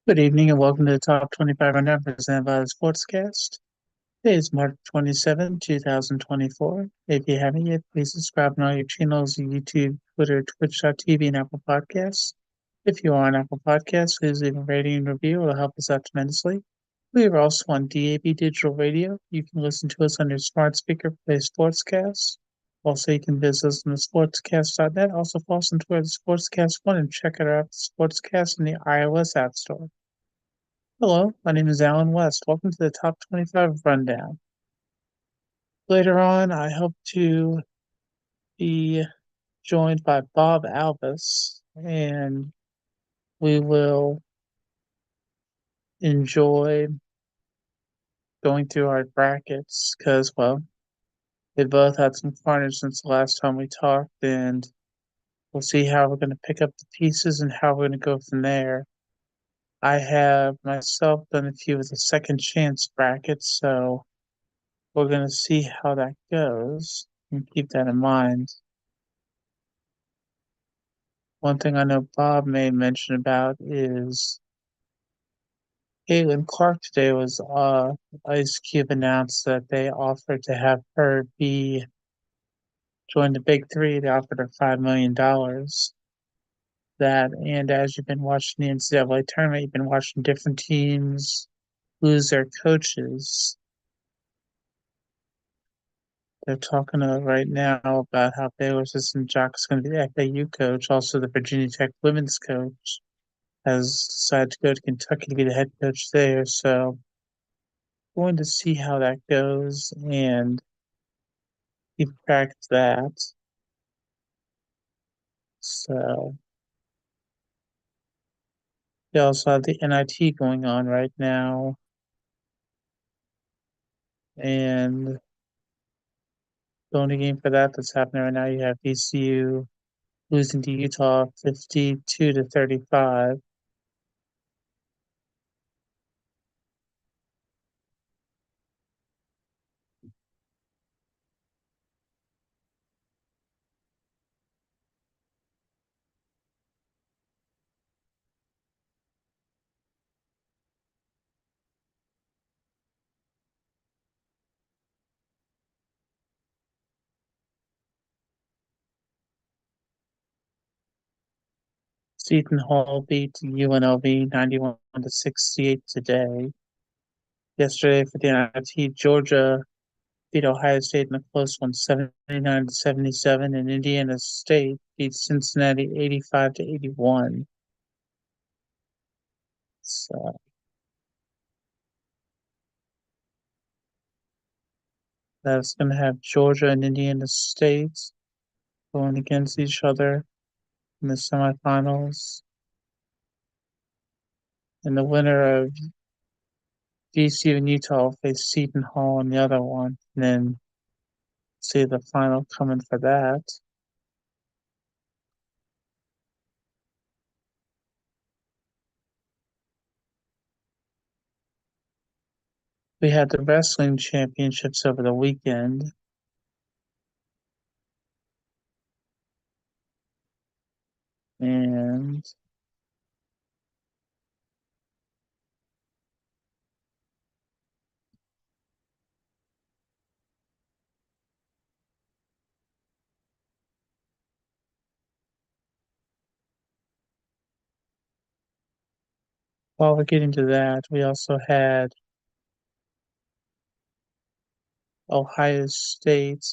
Good evening and welcome to the Top 25 Rundown presented by the Sportscast. Today is March 27, 2024. If you haven't yet, please subscribe on all your channels, YouTube, Twitter, Twitch.tv, and Apple Podcasts. If you are on Apple Podcasts, please leave a rating and review. It will help us out tremendously. We are also on DAB Digital Radio. You can listen to us on your smart speaker, play Sportscast. Also, you can visit us on the sportscast.net. Also, follow us on Twitter, the Sportscast1, and check it out, the Sportscast in the iOS App Store. Hello, my name is Alan West. Welcome to the Top 25 Rundown. Later on, I hope to be joined by Bob Alvis, and we will enjoy going through our brackets because, well, we both had some carnage since the last time we talked, and we'll see how we're going to pick up the pieces and how we're going to go from there. I have myself done a few of the second chance brackets, so we're going to see how that goes and keep that in mind. One thing I know Bob may mention about is Caitlin Clark today was Ice Cube announced that they offered to have her be join the big three. They offered her $5 million. That and as you've been watching the NCAA tournament, you've been watching different teams lose their coaches. They're talking right now about how Baylor's assistant Jock is going to be the FAU coach, also the Virginia Tech women's coach has decided to go to Kentucky to be the head coach there. So going to see how that goes and keep track of that. So they also have the NIT going on right now. And the only game for that that's happening right now, you have VCU losing to Utah 52-35. Seton Hall beat UNLV 91-68 today. Yesterday for the NIT, Georgia beat Ohio State in a close one, 79-77, and Indiana State beat Cincinnati 85-81. So that's going to have Georgia and Indiana State going against each other in the semifinals. And the winner of VCU and Utah will face Seton Hall in the other one. And then see the final coming for that. We had the wrestling championships over the weekend. And while we're getting to that, we also had Ohio State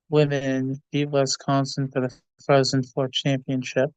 women beat Wisconsin for the Frozen Four championship.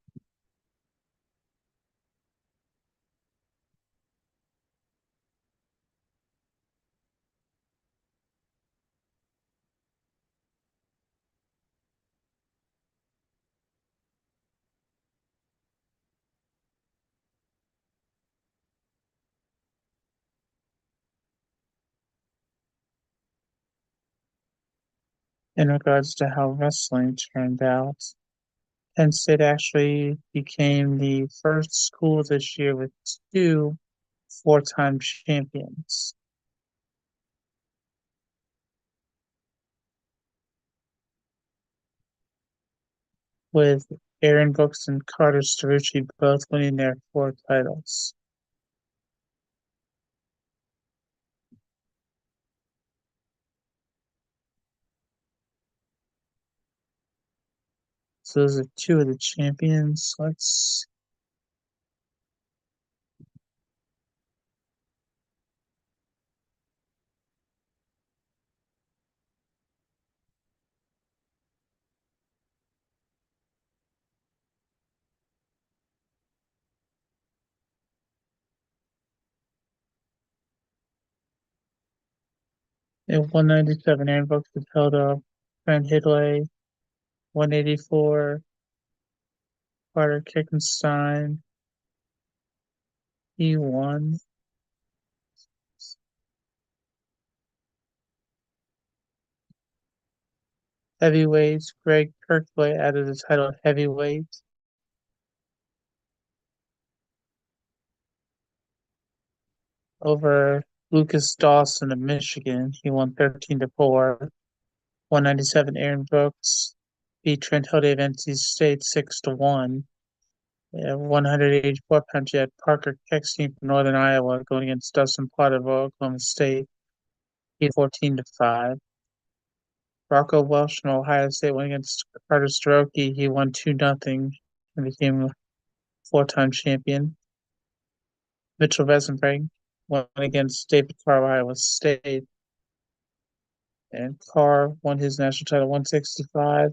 In regards to how wrestling turned out, Penn State actually became the first school this year with two four-time champions. With Aaron Brooks and Carter Starucci both winning their four titles. So those are two of the champions. Let's at 197, Aaron Brooks was held up. Trent Hidlay, 184, Carter Kickenstein, he won. Heavyweights, Greg Kirkwood added the title of heavyweight over Lucas Dawson of Michigan. He won 13-4. 197, Aaron Brooks beat Trent Hidlay of NC State 6-1. 184-pound jet Parker Kexton from Northern Iowa going against Dustin Potter of Oklahoma State. He 14-5. Rocco Welsh from Ohio State went against Carter Stroke. He won 2-0 and became a four-time champion. Mitchell Rosenberg went against David Carr of Iowa State, and Carr won his national title 165.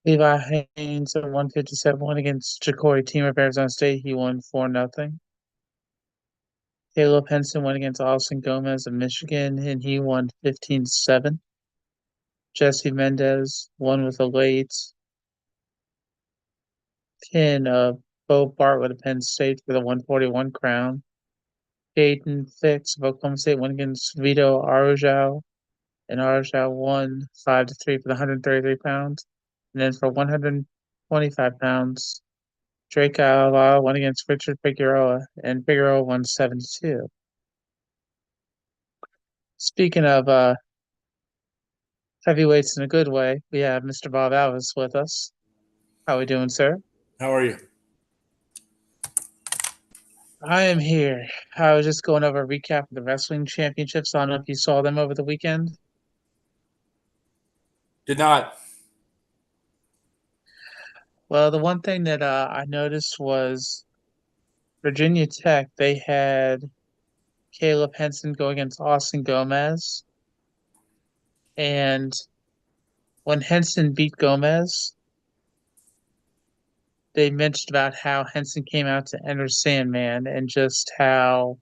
Levi Haynes at 157 went against Ja'Cory Team of Arizona State. He won 4-0. Caleb Henson went against Austin Gomez of Michigan, and he won 15-7. Jesse Mendez won with a late pin of Bo Bartlett of Penn State for the 141 crown. Jaden Fix of Oklahoma State went against Vito Arujau, and Arujau won 5-3 for the 133 pounds. And then for 125 pounds, Drake Ayala went against Richard Figueroa, and Figueroa won 7-2. Speaking of heavyweights in a good way, we have Mr. Bob Alvis with us. How are we doing, sir? How are you? I am here. I was just going over a recap of the wrestling championships. I don't know if you saw them over the weekend. Did not. Well, the one thing that I noticed was Virginia Tech. They had Caleb Henson go against Austin Gomez, and when Henson beat Gomez, they mentioned about how Henson came out to enter Sandman and just how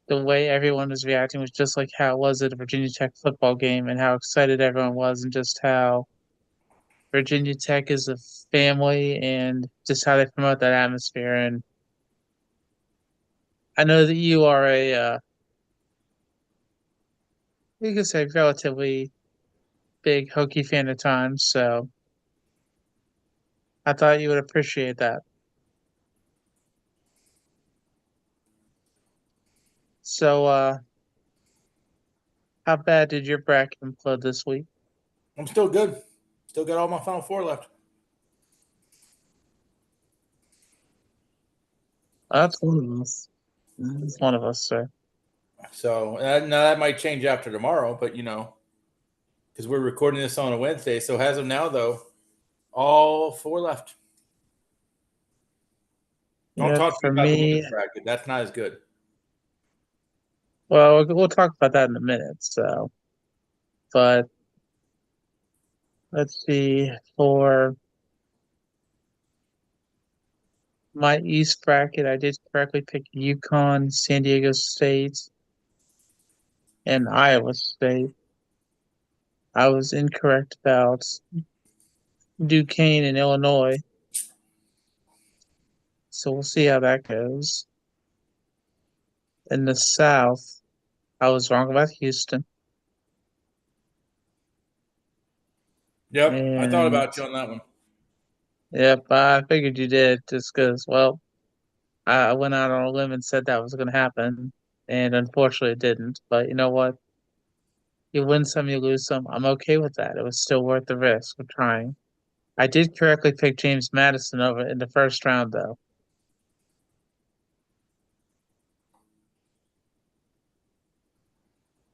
the way everyone was reacting was just like how it was at a Virginia Tech football game and how excited everyone was and just how Virginia Tech is a family and just how they promote that atmosphere. And I know that you are you could say, relatively big Hokie fan at times, so I thought you would appreciate that. So, how bad did your bracket implode this week? I'm still good. Still got all my Final Four left. That's one of us. That's one of us, sir. So now that might change after tomorrow, but because we're recording this on a Wednesday. So as of now, though, all four left. Don't Yeah, talk to me for about the me, women's bracket. That's not as good. well, we'll talk about that in a minute. So, but let's see. For my East bracket, I did correctly pick UConn, San Diego State, and Iowa State. I was incorrect about Duquesne and Illinois. So we'll see how that goes. In the South, I was wrong about Houston. Yep, I thought And about you on that one. yep, I figured you did just because, well, I went out on a limb and said that was going to happen. And unfortunately, it didn't. But you know what? You win some, you lose some. I'm okay with that. It was still worth the risk of trying. I did correctly pick James Madison over in the first round, though.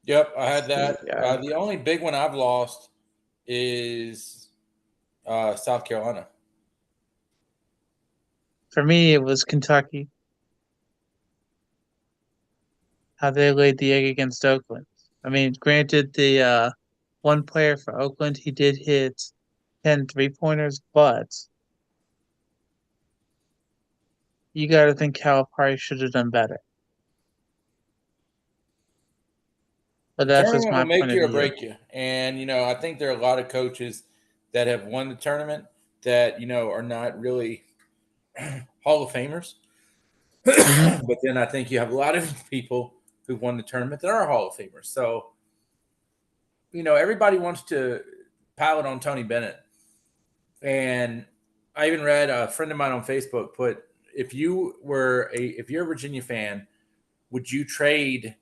Yep, I had Let's see. that. The only big one I've lost is South Carolina. For me, it was Kentucky, how they laid the egg against Oakland. I mean, granted, the one player for Oakland, he did hit 10 3-pointers, but you got to think Cal probably should have done better. But The that's just tournament will my make point of you or view. break you. And, I think there are a lot of coaches that have won the tournament that, are not really Hall of Famers. Hmm. But then I think you have a lot of people who won the tournament that are Hall of Famers. So, everybody wants to pile it on Tony Bennett. And I even read a friend of mine on Facebook put, if you're a Virginia fan, would you trade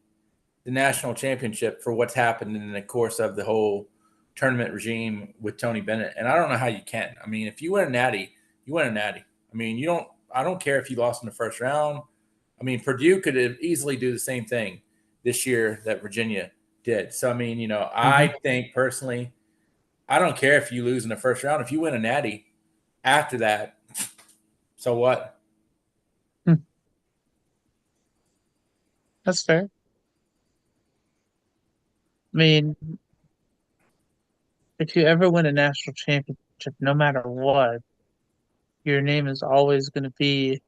the national championship for what's happened in the course of the whole tournament regime with Tony Bennett? And I don't know how you can. I mean, if you win a natty, you win a natty. I mean, I don't care if you lost in the first round. I mean, Purdue could have easily do the same thing this year that Virginia did. So, I mean, Hmm. I think personally, I don't care if you lose in the first round. If you win a natty after that, so what? That's fair. I mean, if you ever win a national championship, no matter what, your name is always going to be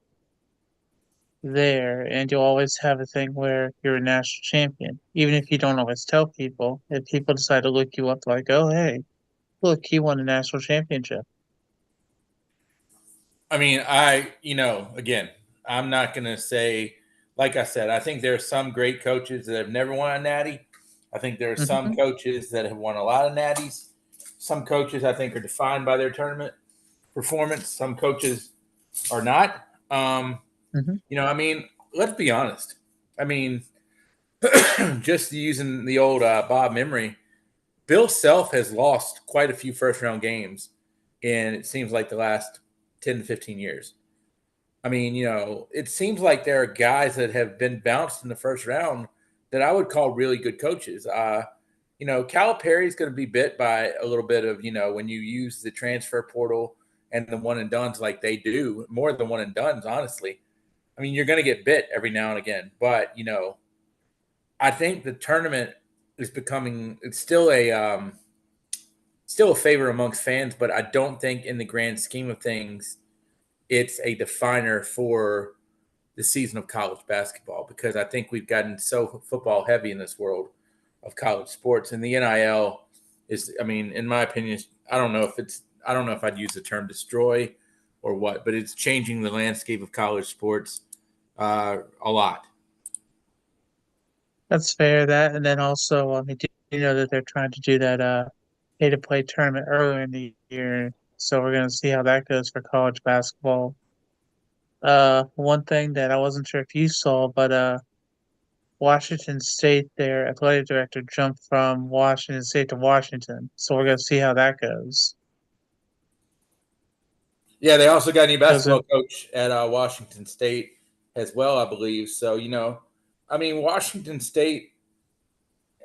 there, and you'll always have a thing where you're a national champion. Even if you don't always tell people, if people decide to look you up, like, oh, hey, look, he won a national championship. I mean, again, I'm not going to say, like I said, I think there are some great coaches that have never won a natty. I think there are some Hmm. coaches that have won a lot of natties. Some coaches I think are defined by their tournament performance. Some coaches are not. Hmm. I mean, let's be honest. I mean, just using the old Bob memory, Bill Self has lost quite a few first round games in it seems like the last 10 to 15 years. I mean, it seems like there are guys that have been bounced in the first round that I would call really good coaches. Calipari's going to be bit by a little bit of, when you use the transfer portal and the one and dones like they do, more than one and dones, honestly. I mean, you're going to get bit every now and again, but I think the tournament is becoming it's still a favor amongst fans, but I don't think in the grand scheme of things it's a definer for the season of college basketball because I think we've gotten so football heavy in this world of college sports and the NIL is I mean in my opinion I don't know if I'd use the term destroy or what, but it's changing the landscape of college sports a lot. That's fair. That, and then also, I mean, do you know that they're trying to do that pay to play tournament earlier in the year? So we're gonna see how that goes for college basketball. One thing that I wasn't sure if you saw, but Washington State, their athletic director jumped from Washington State to Washington. So we're gonna see how that goes. Yeah, they also got a new Because basketball coach at Washington State as well, I believe. So, I mean, Washington State,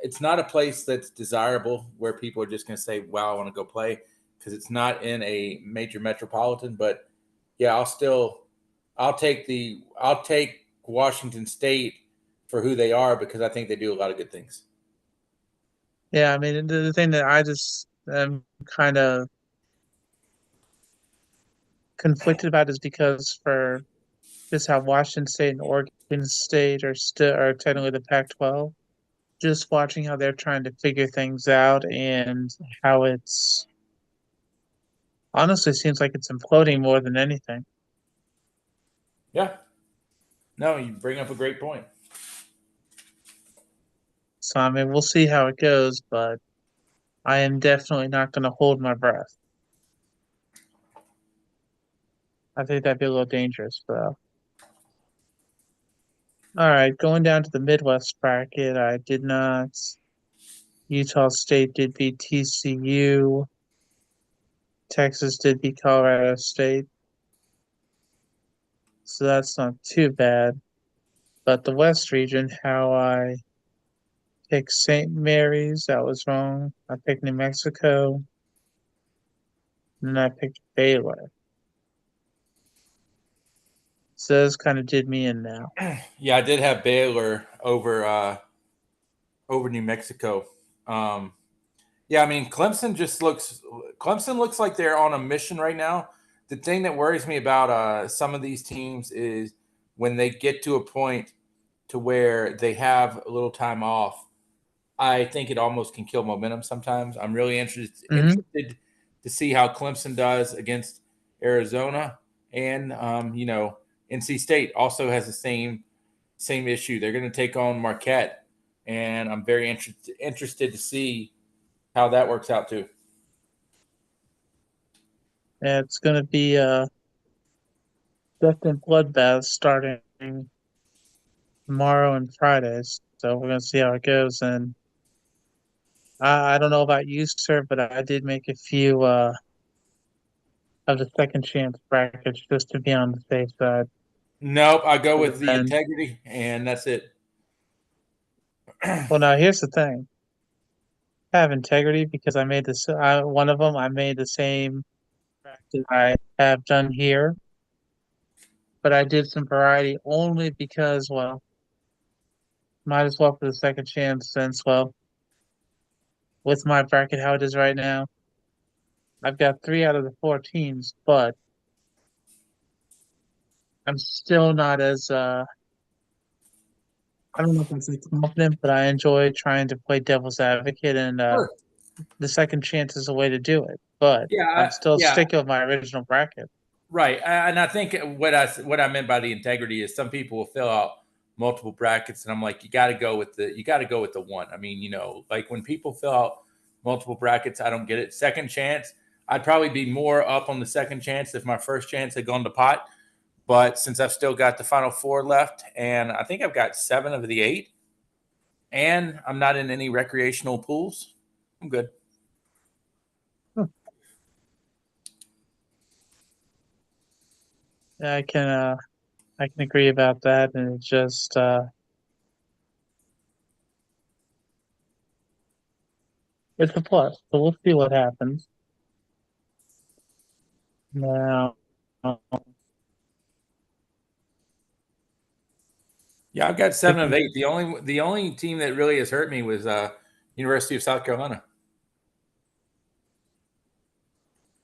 it's not a place that's desirable where people are just going to say, wow, I want to go play because it's not in a major metropolitan. But yeah, I'll take Washington State for who they are because I think they do a lot of good things. yeah, I mean the thing that I just am kind of conflicted about is because for just how Washington State and Oregon State are technically the Pac-12. Just watching how they're trying to figure things out and how it's honestly seems like it's imploding more than anything. Yeah, no, you bring up a great point. So I mean, we'll see how it goes, but I am definitely not going to hold my breath. I think that'd be a little dangerous, though. All right, going down to the Midwest bracket, I did not. Utah State did beat TCU. Texas did beat Colorado State, so that's not too bad. But the West region, how I picked St. Mary's, that was wrong. I picked New Mexico. and I picked Baylor. So this kind of did me in now. Yeah, I did have Baylor over New Mexico. Um, yeah, I mean Clemson looks like they're on a mission right now. The thing that worries me about some of these teams is when they get to a point to where they have a little time off. I think it almost can kill momentum sometimes. I'm really Hmm. interested to see how Clemson does against Arizona, and NC State also has the same issue. They're going to take on Marquette, and I'm very interested to see how that works out too. Yeah, it's going to be a death and bloodbath starting tomorrow and Fridays. So we're going to see how it goes. And I don't know about you, sir, but I did make a few of the second chance brackets just to be on the safe side. Nope, I go with the And integrity, and that's it. well, now here's the thing. I have integrity because I made this. One of them I made the same practice I have done here, but I did some variety only because, well, might as well for the second chance since, well, with my bracket how it is right now, I've got three out of the four teams, but I'm still not as I don't know if I say confident, but I enjoy trying to play devil's advocate, and Sure. the second chance is a way to do it. But I'm still Yeah, sticking with my original bracket. right. And I think what I meant by the integrity is some people will fill out multiple brackets, and I'm like, you got to go with the one. I mean, like when people fill out multiple brackets, I don't get it. Second chance, I'd probably be more up on the second chance if my first chance had gone to pot. But since I've still got the final four left, and I think I've got 7 of the 8, and I'm not in any recreational pools, I'm good. Hmm. Yeah, I can agree about that, and it's just it's a plus. So we'll see what happens. Now, Yeah, I've got 7 of picking, 8. The only team that really has hurt me was University of South Carolina.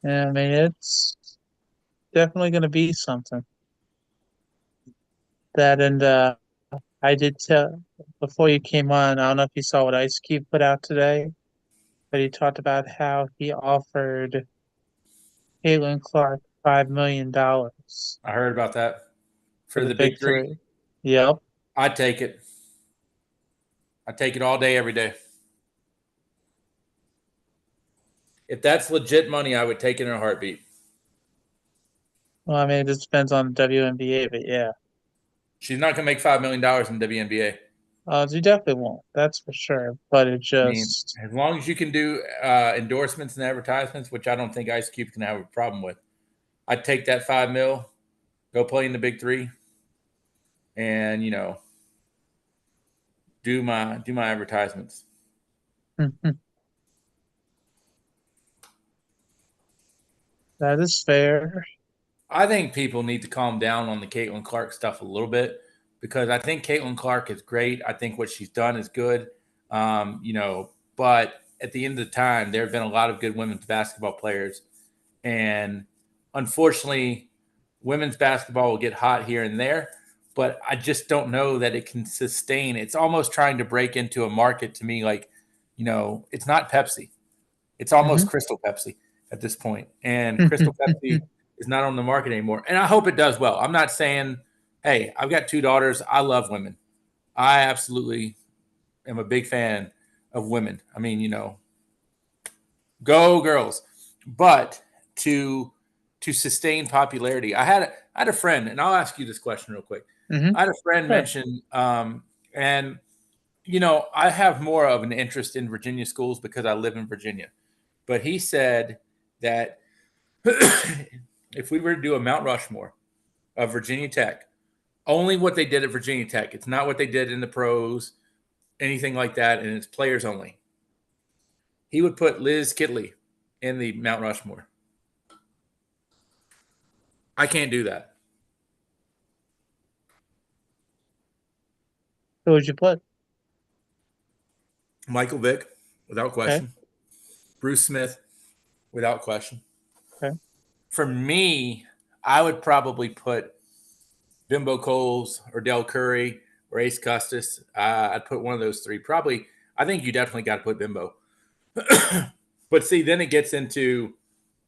yeah, I mean, it's definitely going to be something. That and I did tell before you came on. I don't know if you saw what Ice Cube put out today, but he talked about how he offered Caitlin Clark $5 million I heard about that for for the the big big 3. three. Yep. I'd take it. I'd take it all day, every day. If that's legit money, I would take it in a heartbeat. Well, I mean, it just depends on the WNBA, but yeah. She's not going to make $5 million in the WNBA. You definitely won't. That's for sure. But it I mean, just, as long as you can do endorsements and advertisements, which I don't think Ice Cube can have a problem with, I'd take that 5 mil, go play in the big 3, and do my advertisements. that is fair. I think people need to calm down on the Caitlin Clark stuff a little bit because I think Caitlin Clark is great. I think what she's done is good. But at the end of the time, there have been a lot of good women's basketball players, and unfortunately, women's basketball will get hot here and there. But I just don't know that it can sustain. It's almost trying to break into a market to me, like, it's not Pepsi. It's almost Hmm. Crystal Pepsi at this point. And Crystal Pepsi is not on the market anymore. And I hope it does well. I'm not saying, hey, I've got 2 daughters. I love women. I absolutely am a big fan of women. I mean, go girls. But to sustain popularity, I had a friend, and I'll ask you this question real quick. Hmm. I had a friend Sure. mention, and I have more of an interest in Virginia schools because I live in Virginia. But he said that if we were to do a Mount Rushmore of Virginia Tech, only what they did at Virginia Tech, it's not what they did in the pros, anything like that, and it's players only. He would put Liz Kitley in the Mount Rushmore. I can't do that. Who would you put? Michael Vick, without Okay, question. Bruce Smith, without question. okay. For me, I would probably put Bimbo Coles or Del Curry or Ace Custis. I'd put one of those three. Probably, I think you definitely got to put Bimbo. But see, then it gets into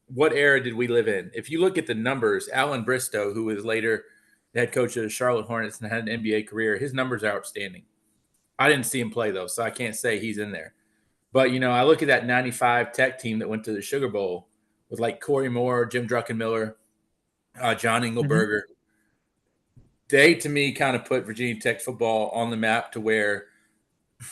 what era did we live in? If you look at the numbers, Alan Bristow, who was later the head coach of the Charlotte Hornets and had an NBA career, his numbers are outstanding. I didn't see him play though, so I can't say he's in there. But I look at that '95 Tech team that went to the Sugar Bowl with like Corey Moore, Jim Druckenmiller, John Hmm. Engelberger. They, to me, kind of put Virginia Tech football on the map to where I'm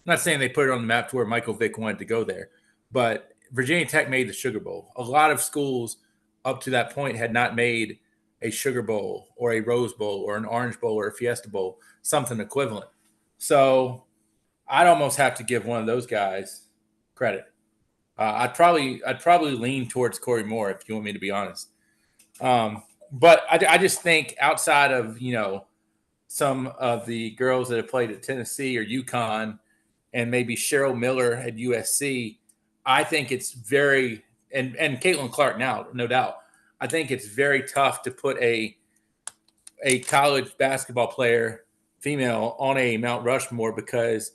not saying they put it on the map to where Michael Vick wanted to go there, but Virginia Tech made the Sugar Bowl. A lot of schools up to that point had not made a Sugar Bowl or a Rose Bowl or an Orange Bowl or a Fiesta Bowl, something equivalent. So I'd almost have to give one of those guys credit. I'd probably lean towards Corey Moore if you want me to be honest. But I just think outside of some of the girls that have played at Tennessee or UConn and maybe Cheryl Miller at USC, I think it's very and Caitlin Clark now, no doubt. I think it's very tough to put a college basketball player, female, on a Mount Rushmore because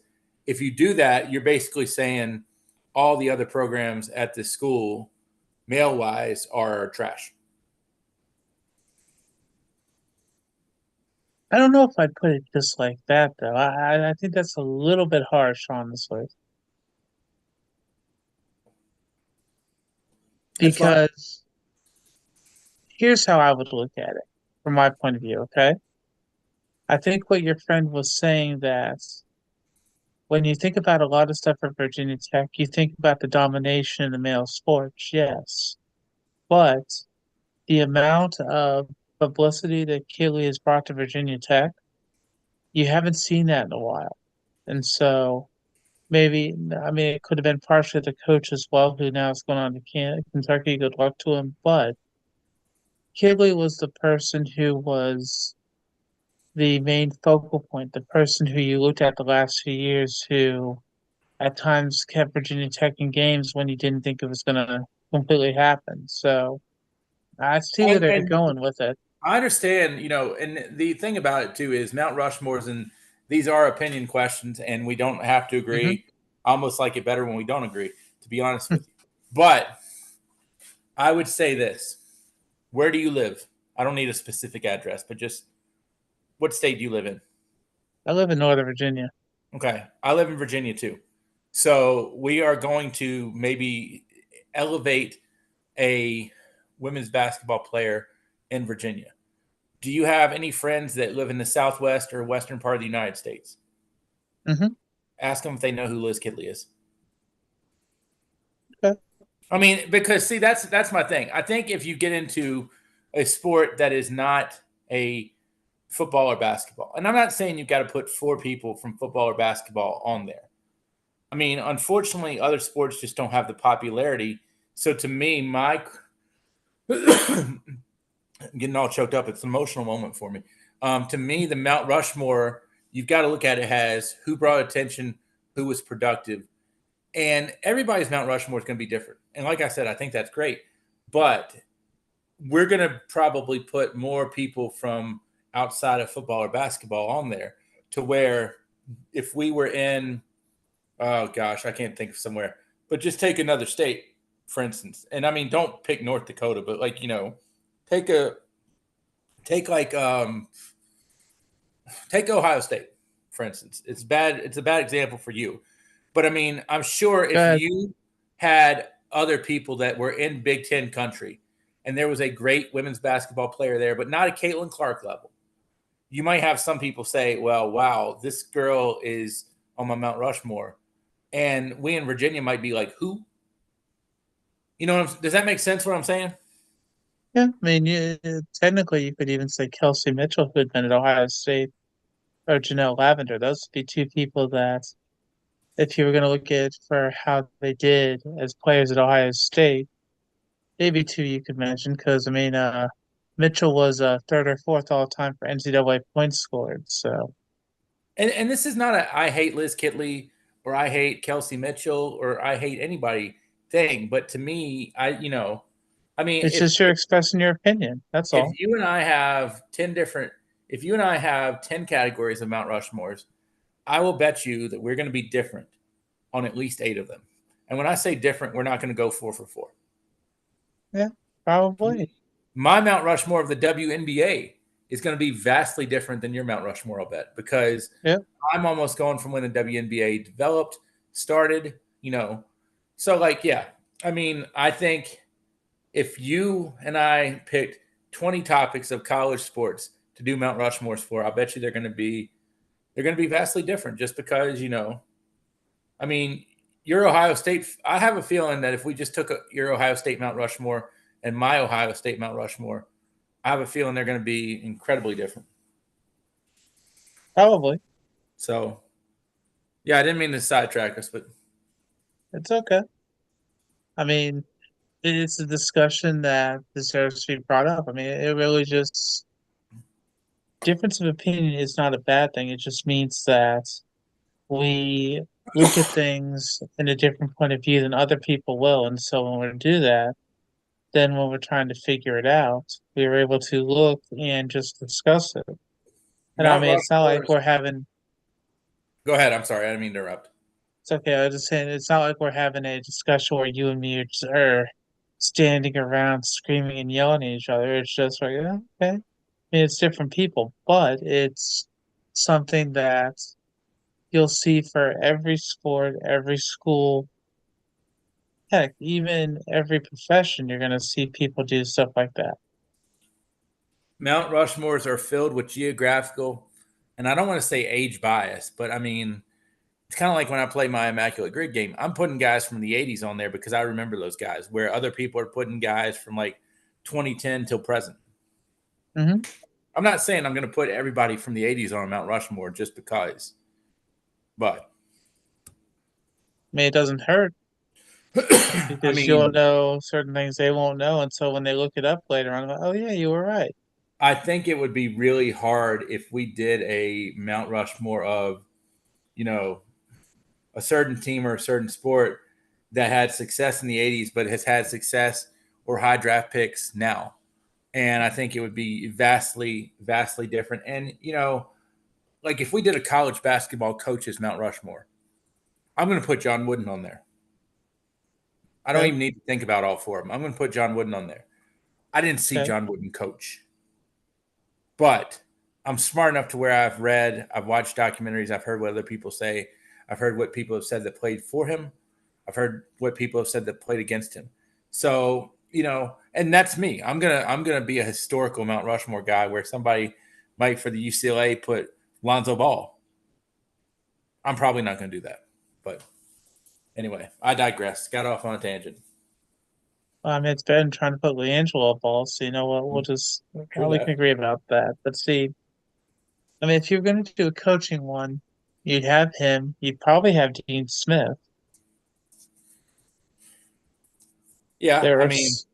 if you do that, you're basically saying all the other programs at the school, male wise, are trash. I don't know if I'd put it just like that though. I think that's a little bit harsh, honestly, That's fine. because here's how I would look at it from my point of view. Okay, I think what your friend was saying that when you think about a lot of stuff at Virginia Tech, you think about the domination in the male sports, yes, but the amount of publicity that Keeley has brought to Virginia Tech, you haven't seen that in a while. And so maybe, I mean, it could have been partially the coach as well, who now is going on to Kentucky. Good luck to him. But Keeley was the person who was the main focal point, the person who you looked at the last few years, who at times kept Virginia Tech in games when you didn't think it was going to completely happen. So I see where they're And going with it. I understand, and the thing about it too is Mount Rushmore's and these are opinion questions, and we don't have to Hmm. agree. I almost like it better when we don't agree, to be honest with you. But I would say this: where do you live? I don't need a specific address, but just what state do you live in? I live in Northern Virginia. Okay, I live in Virginia too, so we are going to maybe elevate a women's basketball player in Virginia. Do you have any friends that live in the southwest or western part of the United States? Hmm. Ask them if they know who Liz Kidley is. Okay. I mean, because see, that's my thing. I think if you get into a sport that is not a football or basketball, and I'm not saying you've got to put four people from football or basketball on there. I mean, unfortunately, other sports just don't have the popularity. So to me, my getting all choked up. It's an emotional moment for me. To me, the Mount Rushmore, you've got to look at it as who brought attention, who was productive, and everybody's Mount Rushmore is going to be different. And like I said, I think that's great, but we're going to probably put more people from outside of football or basketball on there to where if we were in, oh gosh, I can't think of somewhere, but just take another state, for instance. And I mean, don't pick North Dakota, but like, take a take like take Ohio State, for instance. It's bad. It's a bad example for you, but I mean, I'm sure Go if ahead. you had other people that were in Big Ten country, and there was a great women's basketball player there, but not a Caitlin Clark level, you might have some people say, "Well, wow, this girl is on my Mount Rushmore," and we in Virginia might be like, "Who?" Does that make sense? What I'm saying? Yeah, I mean, technically, you could even say Kelsey Mitchell, who had been at Ohio State, or Janelle Lavender. Those would be two people that, if you were going to look at for how they did as players at Ohio State, maybe two you could mention. Because I mean, Mitchell was third or fourth all time for NCAA points scored. So And this is not a I hate Liz Kitley or I hate Kelsey Mitchell or I hate anybody thing, but to me, I mean, it's just you're expressing your opinion. That's all. if you and I have 10 different if you and I have 10 categories of Mount Rushmores, I will bet you that we're going to be different on at least 8 of them. And when I say different, we're not going to go 4 for 4. Yeah, probably. My Mount Rushmore of the WNBA is going to be vastly different than your Mount Rushmore, I'll bet, because Yeah, I'm almost going from when the WNBA developed, started. So, like, yeah, I mean, I think if you and I picked 20 topics of college sports to do Mount Rushmores for, I'll bet you they're going to be vastly different just because. I mean, your Ohio State. I have a feeling that if we just took your Ohio State Mount Rushmore and my Ohio State Mount Rushmore, I have a feeling they're going to be incredibly different. probably. So, yeah, I didn't mean to sidetrack us, but It's okay. I mean, it's a discussion that deserves to be brought up. I mean, it really just difference of opinion is not a bad thing. It just means that we look at things in a different point of view than other people will. And so when we do that, then when we're trying to figure it out, we are able to look and just discuss it. And I Mount mean, it's not like Rushmore. we're having, Go ahead. I'm sorry. I didn't mean to interrupt. it's okay. I was just saying, it's not like we're having a discussion where you and me are standing around screaming and yelling at each other. It's just like, yeah, okay. I mean, it's different people, but it's something that you'll see for every sport, every school, heck, even every profession, you're going to see people do stuff like that. Mount Rushmores are filled with geographical, and I don't want to say age bias, but I mean, it's kind of like when I play my Immaculate Grid game. I'm putting guys from the 80s on there because I remember those guys, where other people are putting guys from like 2010 till present. Hmm. I'm not saying I'm going to put everybody from the 80s on Mount Rushmore just because, but I mean, it doesn't hurt I because you'll mean, know certain things they won't know. And so when they look it up later on, like, oh, yeah, you were right. I think it would be really hard if we did a Mount Rushmore of, you know, a certain team or a certain sport that had success in the 80s, but has had success or high draft picks now. And I think it would be vastly, vastly different. And, like if we did a college basketball coaches Mount Rushmore, I'm going to put John Wooden on there. I don't Okay. even need to think about all 4 of them. I'm going to put John Wooden on there. I didn't see Okay. John Wooden coach, but I'm smart enough to where I've watched documentaries, I've heard what other people say, I've heard what people have said that played for him, I've heard what people have said that played against him. So, and that's me. I'm gonna be a historical Mount Rushmore guy where somebody might for the UCLA put Lonzo Ball. I'm probably not gonna do that. But anyway, I digress. Got off on a tangent. Well, I mean, it's better than trying to put LiAngelo up all. So you know what? We'll just, True we can that. agree about that. But see, I mean, if you're going to do a coaching one, you'd have him. You'd probably have Dean Smith. Yeah, I mean, There's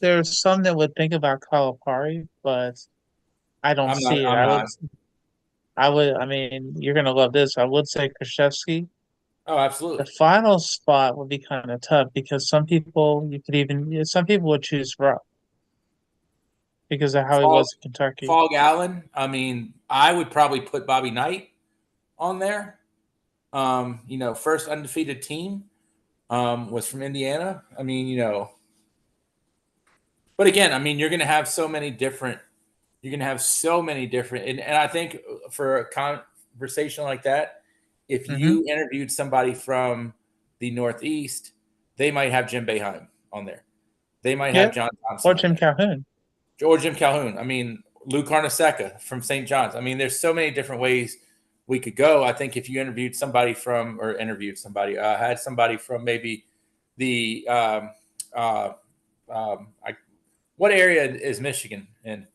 there's some that would think about Calipari, but I don't I'm not. see it. I'm not. I mean, you're gonna love this. I would say Krzyzewski. Oh, The absolutely. final spot would be kind of tough because some people would choose Rupp because of how he Fog, was in Kentucky. Fog Allen. I mean, I would probably put Bobby Knight on there. First undefeated team was from Indiana. I mean, but again, I mean, you're going to have so many different. You're going to have so many different, and I think for a conversation like that, if Hmm. you interviewed somebody from the Northeast, they might have Jim Boeheim on there. They might Yeah, have John or Thompson on Jim there. Calhoun. Or Jim Calhoun. I mean, Lou Carnesecca from St. John's. I mean, there's so many different ways we could go. I think if you had somebody from maybe the uh, I, what area is Michigan in?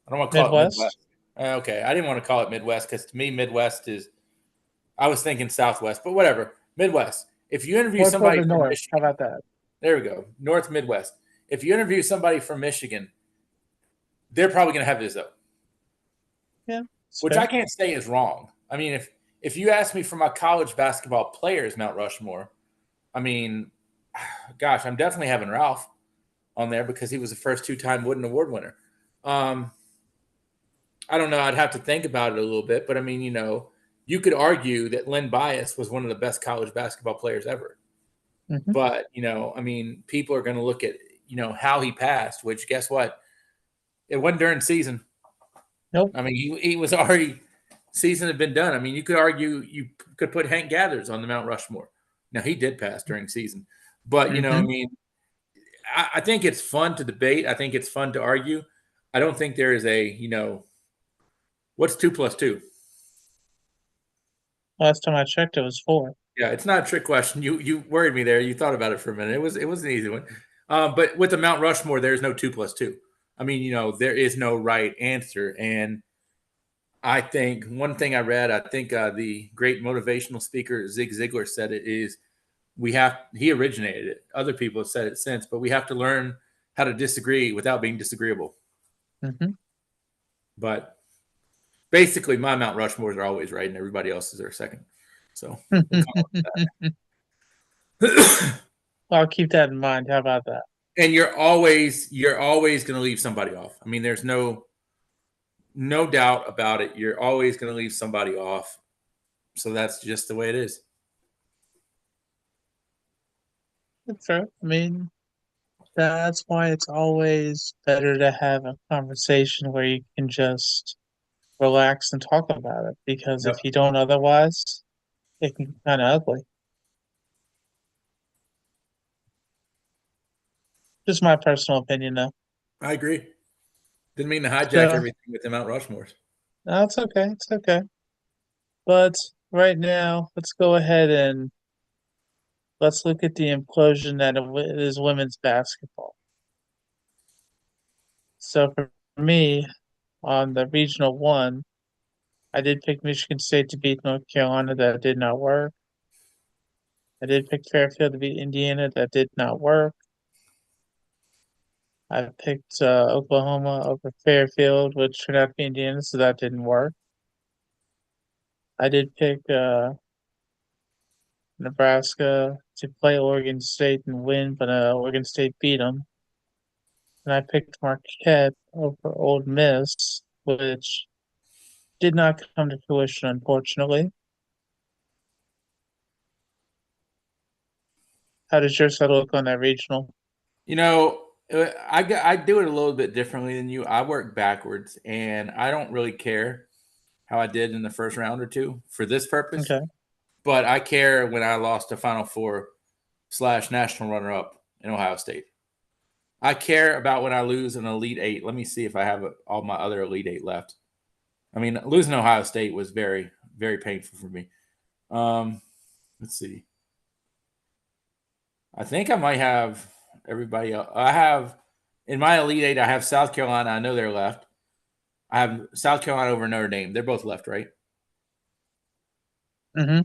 I don't want to call it Midwest. Midwest, Okay, I didn't want to call it Midwest because to me Midwest is. I was thinking Southwest, but whatever. Midwest. If you interview or toward somebody the from north. How Michigan, about that? there we go. North Midwest. If you interview somebody from Michigan They're probably going to have Izzo, Yeah, it's which I fair. can't say is wrong. I mean, if you ask me for my college basketball players, Mount Rushmore, I mean, gosh, I'm definitely having Ralph on there because he was the first two-time Wooden Award winner. Um, I don't know. I'd have to think about it a little bit, but I mean, you could argue that Len Bias was one of the best college basketball players ever. Hmm. But, I mean, people are going to look at, how he passed, which guess what? It wasn't during season. Nope. I mean, he was already season had been done. I mean, you could argue you could put Hank Gathers on the Mount Rushmore. Now he did pass during season, but I Hmm. mean, I think it's fun to debate. I think it's fun to argue. I don't think there is what's 2 plus 2. Last time I checked, it was 4. Yeah, it's not a trick question. You worried me there. You thought about it for a minute. It was an easy one. But with the Mount Rushmore, there's no 2 plus 2. I mean, there is no right answer. And I think one thing I read, I think the great motivational speaker Zig Ziglar said it is he originated it. Other people have said it since, but we have to learn how to disagree without being disagreeable. Hmm. But basically, my Mount Rushmores are always right, and everybody else's are second. So we'll call it that. I'll keep that in mind. How about that? And you're always going to leave somebody off. I mean, there's no doubt about it. You're always going to leave somebody off. So that's just the way it is. That's fair. I mean, that's why it's always better to have a conversation where you can just relax and talk about it. Because Yep. if you don't otherwise, it can be kind of ugly. Just my personal opinion, though. I agree. Didn't mean to hijack So, everything with the Mount Rushmores. no, it's okay. It's okay. But right now, let's go ahead and let's look at the implosion that is women's basketball. So for me, on the regional one, I did pick Michigan State to beat North Carolina. That did not work. I did pick Fairfield to beat Indiana. That did not work. I picked Oklahoma over Fairfield, which turned out to be Indiana, so that didn't work. I did pick Nebraska to play Oregon State and win, but Oregon State beat them. And I picked Marquette over Old Miss, which did not come to fruition, unfortunately. How does your set look on that regional? I do it a little bit differently than you. I work backwards, and I don't really care how I did in the first round or two for this purpose, Okay. but I care when I lost a Final Four / national runner up in Ohio State. I care about when I lose an Elite Eight. Let me see if I have all my other Elite Eight left. I mean, losing Ohio State was very, very painful for me. Let's see. I think I might have everybody else. I have in my Elite Eight, I have South Carolina. I know they're left. I have South Carolina over Notre Dame. They're both left, right? Mm-hmm.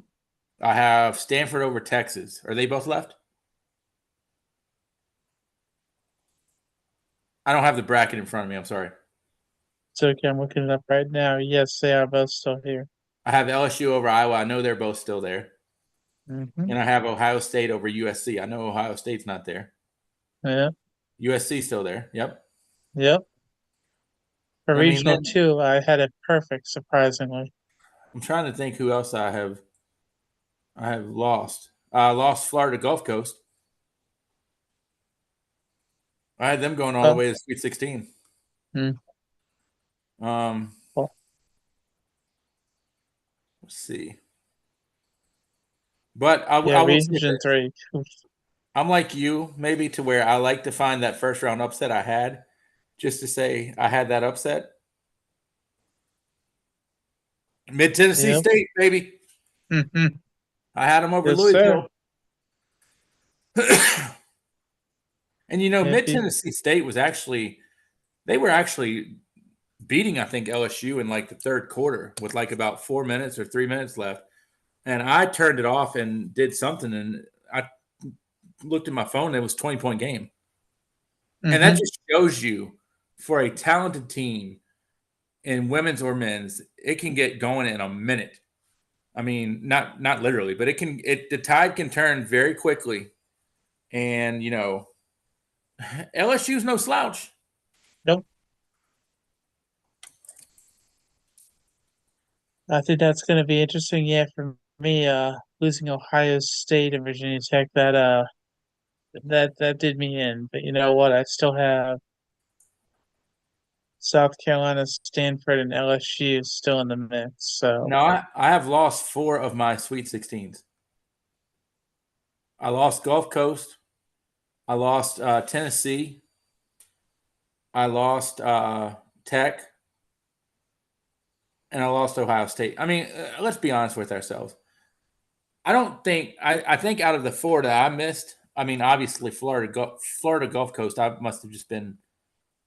I have Stanford over Texas. Are they both left? I don't have the bracket in front of me. I'm sorry. So okay, I'm looking it up right now. Yes, they are both still here. I have LSU over Iowa. I know they're both still there. Mm-hmm. And I have Ohio State over USC. I know Ohio State's not there. Yeah. USC still there. Yep. Yep. For I mean, regional then two, I had it perfect, surprisingly. I'm trying to think who else I have lost. I lost Florida Gulf Coast. I had them going all the Oh, way to Sweet 16. mm, Um, well, let's see. But yeah, I will say region this. three. I'm like you, maybe to where I like to find that first round upset I had, just to say I had that upset. Mid Tennessee Yep. State, baby. Mm-hmm. I had them over Yes, sir. Louisville. And If Mid you, Tennessee State they were actually beating, I think, LSU in like the third quarter with like about 4 minutes or 3 minutes left. And I turned it off and did something, and I looked at my phone, and it was a 20-point game. And that mm-hmm. just shows you for a talented team in women's or men's, it can get going in a minute. I mean, not literally, but the tide can turn very quickly. And LSU's no slouch. Nope. I think that's going to be interesting. Yeah, for me, losing Ohio State and Virginia Tech, that did me in. But you know what? I still have South Carolina, Stanford, and LSU still in the mix. So, No, I have lost 4 of my Sweet 16s. I lost Gulf Coast. I lost Tennessee. I lost Tech, and I lost Ohio State. I mean, let's be honest with ourselves. I think out of the 4 that I missed, I mean, obviously Florida Gulf Coast, I must have just been.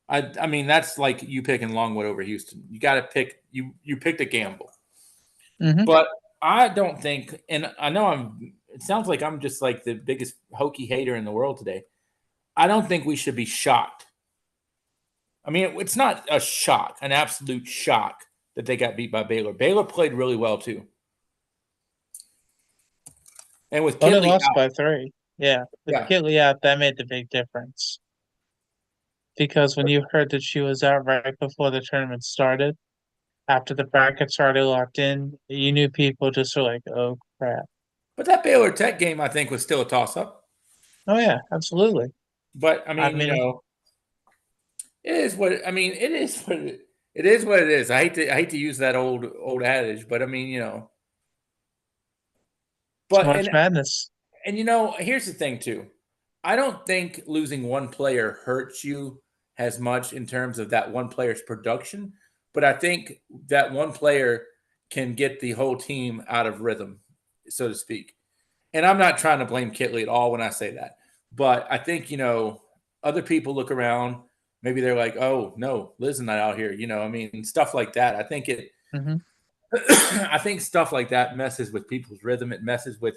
I mean, that's like you picking Longwood over Houston. You got to pick. You picked a gamble, hmm but I don't think, and I know I'm. It sounds like I'm just like the biggest hokey hater in the world today. I don't think we should be shocked. I mean, it's not a shock, an absolute shock that they got beat by Baylor. Baylor played really well too, and with but they Kitley lost out, by 3. Yeah, with yeah. Kitley out, that made the big difference. Because when you heard that she was out right before the tournament started, after the brackets already locked in, you knew people just were like, "Oh crap!" But that Baylor Tech game, I think, was still a toss up. Oh yeah, absolutely. But I I mean, mean, it is what it is. It is what it is. I hate to use that old adage, but I mean, it's but March Madness. and here's the thing too. I don't think losing one player hurts you as much in terms of that one player's production, but I think that one player can get the whole team out of rhythm, so to speak. And I'm not trying to blame Kitley at all when I say that, but I think other people look around. Maybe they're like, "Oh no, Liz and I out here." I mean, stuff like that. I think hmm I think stuff like that messes with people's rhythm. It messes with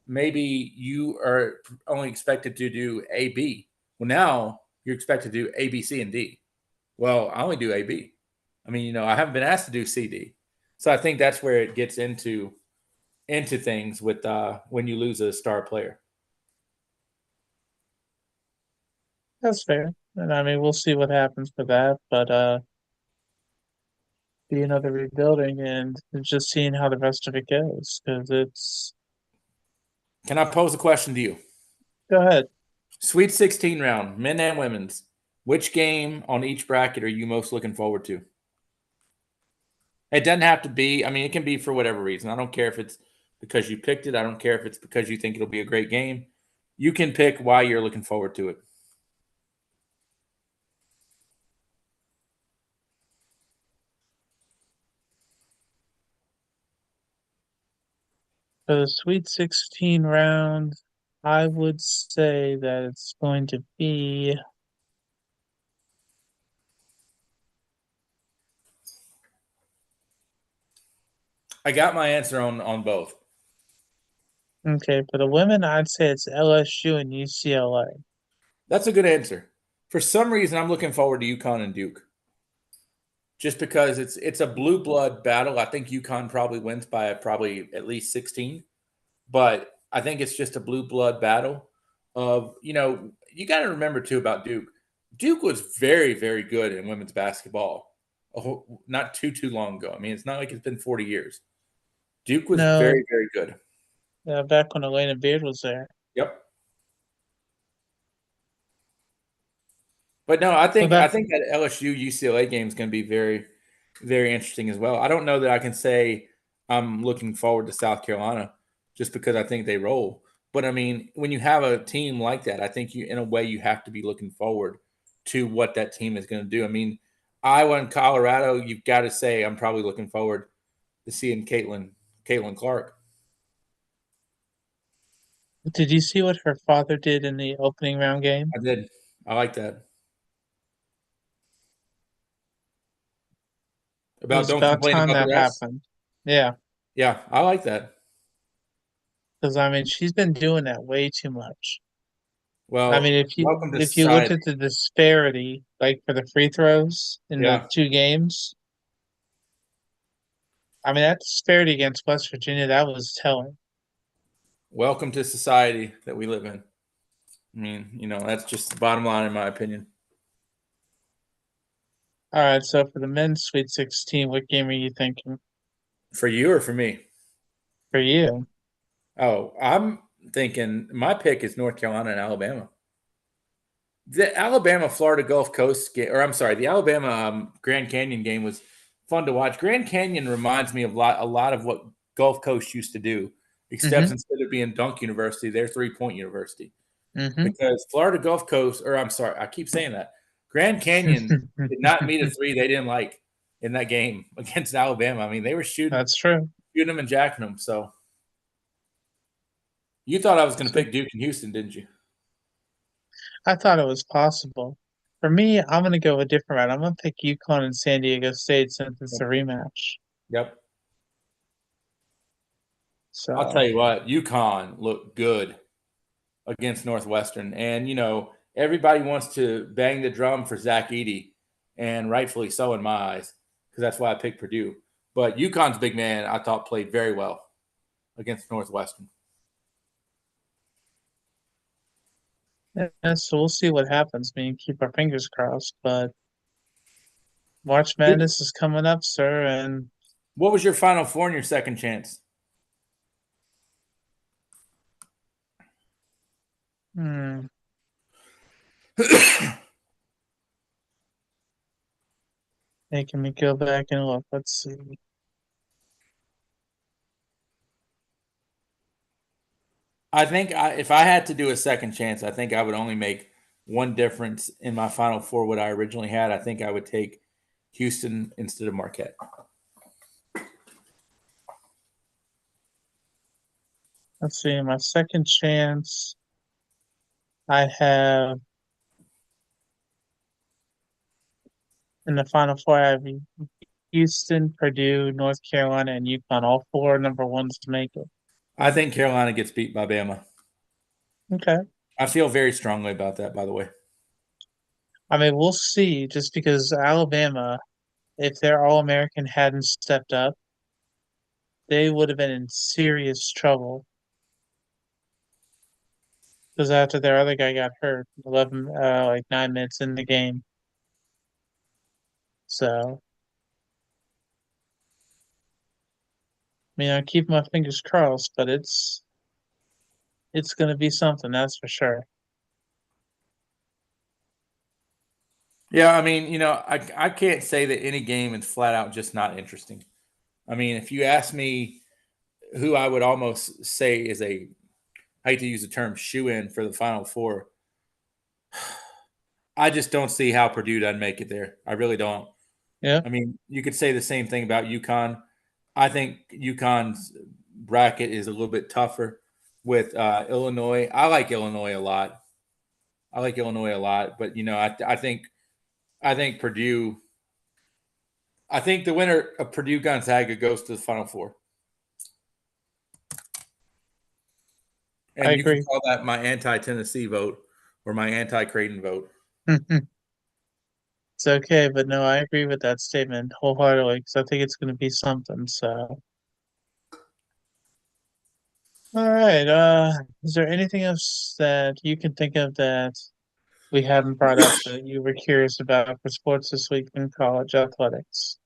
maybe you are only expected to do A B. Well, now you're expected to do A B C and D. Well, I only do A B. I mean, I haven't been asked to do C D. So I think that's where it gets into things with when you lose a star player. That's fair. And I mean, we'll see what happens for that. But be another rebuilding and just seeing how the rest of it goes because it's. Can I pose a question to you? Go ahead. Sweet 16 round, men and women's. Which game on each bracket are you most looking forward to? It doesn't have to be, I mean, it can be for whatever reason. I don't care if it's because you picked it. I don't care if it's because you think it'll be a great game. You can pick why you're looking forward to it. For the Sweet 16 round, I would say that it's going to be I got my answer on both. okay. For the women, I'd say it's LSU and UCLA. That's a good answer. For some reason, I'm looking forward to UConn and Duke. Just because it's a blue blood battle. I think UConn probably wins by probably at least 16. But I think it's just a blue blood battle of, you got to remember too about Duke. Duke was very, very good in women's basketball not too long ago. I mean, it's not like it's been 40 years. Duke was No, very, very good. back when Elena Beard was there. Yep. But no, But I back, think that LSU UCLA game is going to be very, very interesting as well. I don't know that I can say I'm looking forward to South Carolina just because I think they roll. But I mean, when you have a team like that, I think in a way, you have to be looking forward to what that team is going to do. I mean, Iowa and Colorado, you've got to say I'm probably looking forward to seeing Caitlin Clark. did you see what her father did in the opening round game? I did. I like that. It About was don't about complain time about the that refs. happened. Yeah, Yeah, I like that. because I mean, she's been doing that way too much. I mean, Well, welcome to if you looked society. at the disparity, like for the free throws in the Yeah. two games, I mean that disparity against West Virginia, that was telling. Welcome to society that we live in. I mean, that's just the bottom line, in my opinion. All right, so for the men's Sweet 16, what game are you thinking For you or for me? for you? Oh, I'm thinking my pick is North Carolina and Alabama. The Alabama Florida Gulf Coast game, or I'm sorry, the Alabama Grand Canyon game was fun to watch. Grand Canyon reminds me of a lot of what Gulf Coast used to do, except Mm-hmm. instead of being Dunk University, they're 3-point university. Mm-hmm. Because Florida Gulf Coast, or I'm sorry, I keep saying that. Grand Canyon did not meet a three they didn't like in that game against Alabama. I mean, they were That's true. shooting them and jacking them. So you thought I was going to So pick Duke and Houston, didn't you? I thought it was possible. For me, I'm gonna go a different route. I'm gonna pick UConn and San Diego State since it's a rematch. Yep. I'll tell So you what, UConn looked good against Northwestern. And, everybody wants to bang the drum for Zach Edey, and rightfully so in my eyes, because that's why I picked Purdue. But UConn's big man, I thought, played very well against Northwestern. yeah, so we'll see what happens. I mean, keep our fingers crossed. But March Did, Madness is coming up, sir, and what was your Final Four in your second chance? hmm, making me go back and look. Let's see. I think if I had to do a second chance, I think I would only make one difference in my Final Four. What I originally had, I think I would take Houston instead of Marquette. Let's see. My second chance, I have in the Final Four. I have Houston, Purdue, North Carolina, and UConn. All four number ones to make it. I think Carolina gets beat by Bama. Okay. I feel very strongly about that, by the way. I mean, we'll see. Just because Alabama, if their All American hadn't stepped up, they would have been in serious trouble. Because after their other guy got hurt, 9 minutes in the game. So, I mean, I keep my fingers crossed, but it's going to be something, that's for sure. Yeah, I mean, I can't say that any game is flat out just not interesting. I mean, if you ask me who I would almost say is I hate to use the term shoe in for the Final Four, I just don't see how Purdue doesn't make it there. I really don't. Yeah, I mean, you could say the same thing about UConn. I think UConn's bracket is a little bit tougher with Illinois. I like Illinois a lot. But I think Purdue. I think the winner of Purdue Gonzaga goes to the Final Four, I and you can agree. call that my anti-Tennessee vote or my anti-Creighton vote. It's okay, but no, I agree with that statement wholeheartedly because I think it's going to be something. So, all right. Is there anything else that you can think of that we haven't brought up that you were curious about for sports this week in college athletics?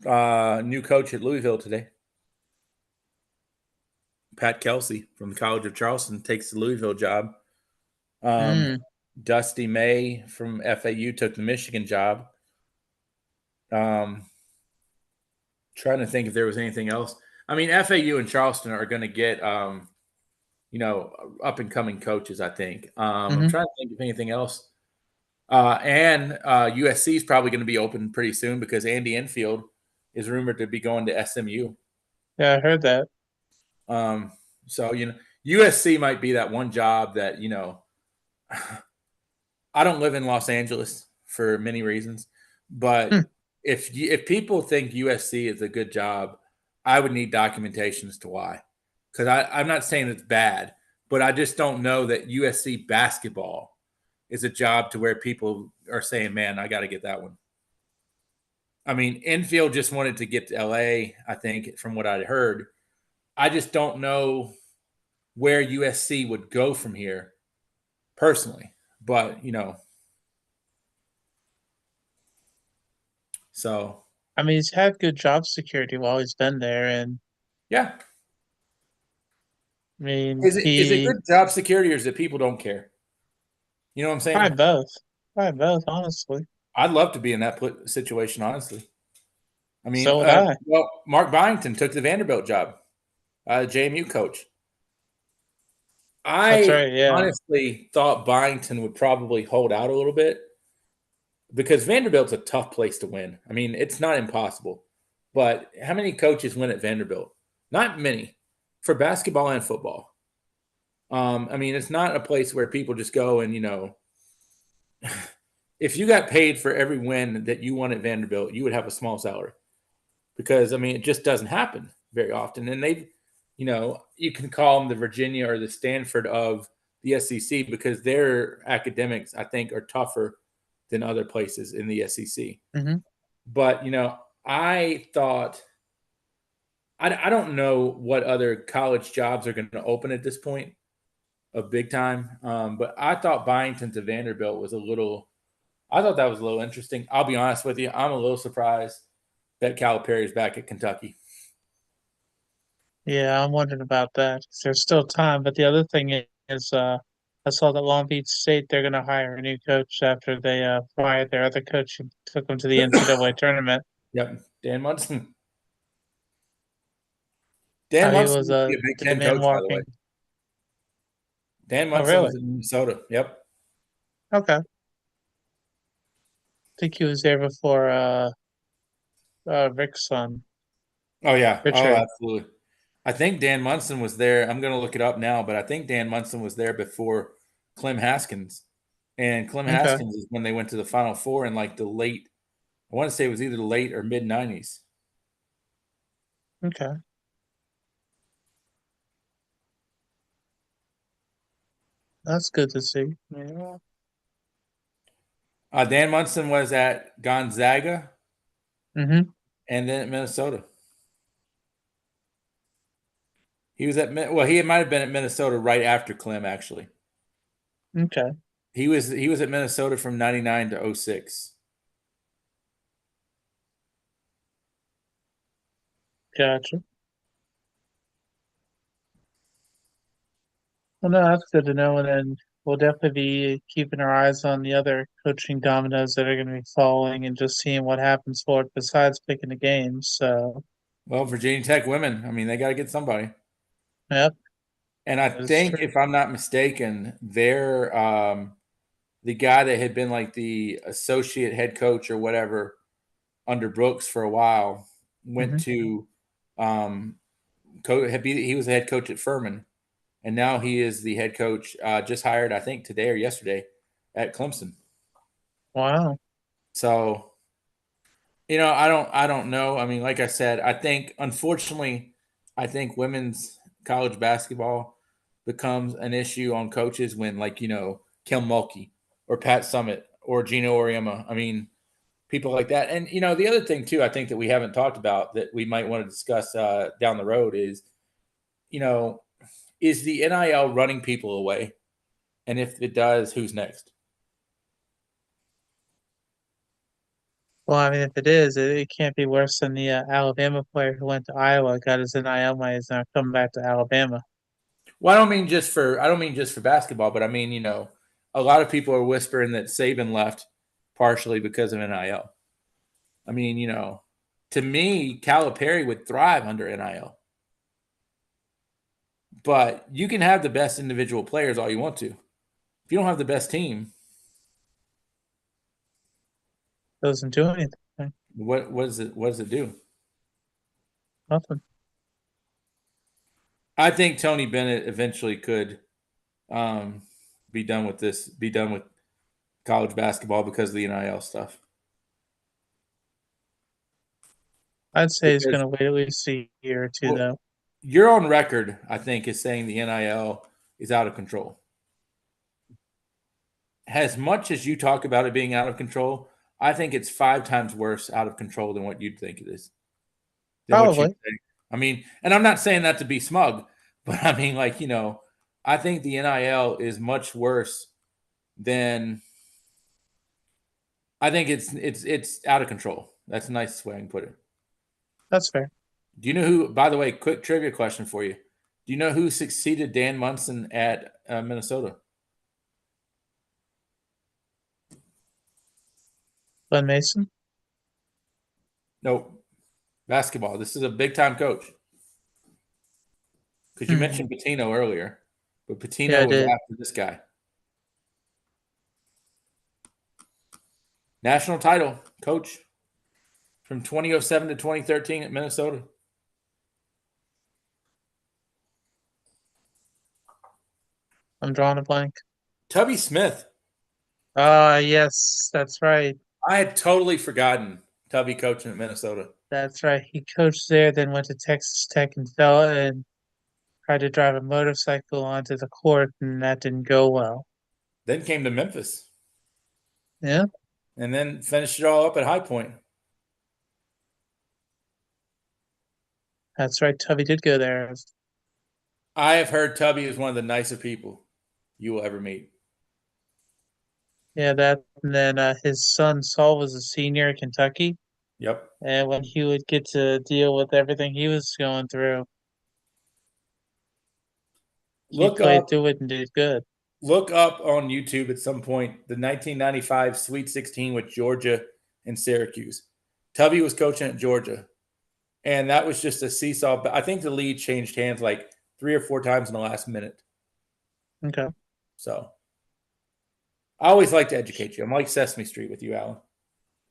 New coach at Louisville today, Pat Kelsey from the College of Charleston, takes the Louisville job. Um, Mm, Dusty May from FAU took the Michigan job. Um, Trying to think if there was anything else. I mean, FAU and Charleston are going to get, up and coming coaches. I think. I'm hmm. trying to think of anything else. And USC is probably going to be open pretty soon because Andy Enfield is rumored to be going to SMU. Yeah, I heard that. Um, so USC might be that one job that I don't live in Los Angeles for many reasons, Hmm, but if people think USC is a good job, I would need documentation as to why. Because I'm not saying it's bad, but I just don't know that USC basketball is a job to where people are saying, "Man, I got to get that one." I mean, Enfield just wanted to get to LA, I think, from what I'd heard. I just don't know where USC would go from here personally. But, so I mean, he's had good job security while he's been there, and yeah. I mean, Is it he good job security or is it people don't care? You know what I'm saying? probably both, probably both, honestly. I'd love to be in that situation, honestly. I mean, So would I. well, Mark Byington took the Vanderbilt job, JMU coach. That's I right. Yeah. honestly thought Byington would probably hold out a little bit because Vanderbilt's a tough place to win. I mean, it's not impossible, but how many coaches win at Vanderbilt? Not many for basketball and football. I mean, it's not a place where people just go and, if you got paid for every win that you won at Vanderbilt, you would have a small salary because, I mean, it just doesn't happen very often. And you can call them the Virginia or the Stanford of the SEC because their academics, I think, are tougher than other places in the SEC. Hmm. But, I thought, I don't know what other college jobs are going to open at this point of big time. But I thought Byington to Vanderbilt was I thought that was a little interesting. I'll be honest with you. I'm a little surprised that Calipari's back at Kentucky. Yeah, I'm wondering about that. There's still time, but the other thing is, I saw that Long Beach State they're going to hire a new coach after they fired their other coach who took them to the NCAA tournament. Yep. Dan Munson. Dan He Munson was used to be a Big dead Ten man coach, by the way. walking. Dan Oh, Munson really? was in Minnesota. Yep. Okay. I think he was there before Rick's son, Oh yeah. Oh, Richard. absolutely. I think Dan Munson was there. I'm going to look it up now, but I think Dan Munson was there before Clem Haskins. And Clem Okay. Haskins is when they went to the Final Four in like the late, I want to say it was either the late or mid 90s. Okay. That's good to see. Yeah. Dan Munson was at Gonzaga Mm-hmm. and then at Minnesota. He was he might have been at Minnesota right after Clem actually. Okay. He was at Minnesota from 99 to 06. Gotcha. Well, no, that's good to know. And then we'll definitely be keeping our eyes on the other coaching dominoes that are going to be falling and just seeing what happens for it besides picking the games. So, Well, Virginia Tech women, I mean, they got to get somebody. yep, And I that's think, true. if I'm not mistaken, they're the guy that had been like the associate head coach or whatever under Brooks for a while went Hmm. to he was the head coach at Furman, and now he is the head coach just hired, I think, today or yesterday at Clemson. Wow. So I don't know. I mean, like I said, I think unfortunately, I think women's college basketball becomes an issue on coaches when like, Kel Mulkey or Pat Summitt or Gino Oriema. I mean, people like that. And the other thing too, I think that we haven't talked about that we might want to discuss down the road is, you know, is the NIL running people away? And if it does, who's next? Well, I mean, if it is, it can't be worse than the Alabama player who went to Iowa, got his NIL money, is now coming back to Alabama. Well, I don't mean just for basketball, but I mean, a lot of people are whispering that Saban left partially because of NIL. I mean, to me, Calipari would thrive under NIL. But you can have the best individual players all you want to. If you don't have the best team, Doesn't do anything. what does it do? Nothing. I think Tony Bennett eventually could um, be done with this, be done with college basketball because of the NIL stuff. I'd say he's Because going to wait at least a year or two, well, though. you're on record, I think, is saying the NIL is out of control. as much as you talk about it being out of control, I think it's 5 times worse out of control than what you'd think it is, than what you Probably. think. I mean, and I'm not saying that to be smug, but I mean, like, I think the NIL is much worse than I think it's out of control. That's the nicest way I can put it. That's fair. Do you know who? By the way, quick trivia question for you. Do you know who succeeded Dan Munson at Minnesota? Glenn Mason. Nope. Basketball. This is a big time coach. Because you Hmm. mentioned Patino earlier, but Yeah, Patino I was did. after this guy. National title coach from 2007 to 2013 at Minnesota. I'm drawing a blank. Tubby Smith. Ah, yes, that's right. I had totally forgotten Tubby coaching at Minnesota. That's right. He coached there, then went to Texas Tech and fell and tried to drive a motorcycle onto the court, and that didn't go well. Then came to Memphis Yeah, and then finished it all up at High Point. that's right. Tubby did go there. I have heard Tubby is one of the nicer people you will ever meet. Yeah, that. And then his son Saul was a senior at Kentucky, Yep. and when he would get to deal with everything he was going through, he Look played up through it and did good. look up on YouTube at some point the 1995 Sweet 16 with Georgia and Syracuse. Tubby was coaching at Georgia, and that was just a seesaw. But I think the lead changed hands like 3 or 4 times in the last minute. Okay, So I always like to educate you. I'm like Sesame Street with you, Alan.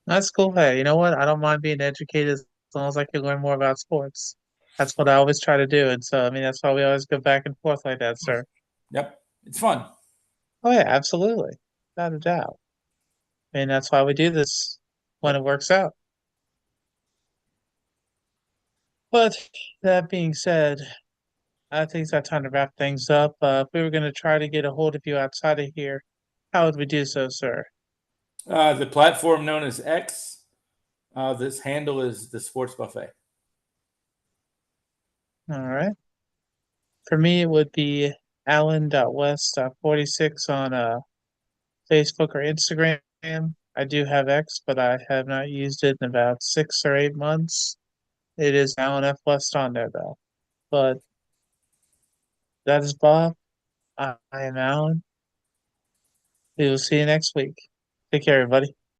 that's cool. Hey, you know what? I don't mind being educated as long as I can learn more about sports. That's what I always try to do, and so I mean that's why we always go back and forth like that, sir. Yep, it's fun. Oh yeah, absolutely, without a doubt. And that's why we do this when Yep. it works out. But that being said, I think it's that time to wrap things up. If we were going to try to get a hold of you outside of here, how would we do so, sir? The platform known as X. This handle is the Sports Buffet. All right. For me, it would be Allen.West.46 on Facebook or Instagram. I do have X, but I have not used it in about 6 or 8 months. It is Allen F. West on there, though. But that is Bob. I am Alan. We will see you next week. Take care, everybody.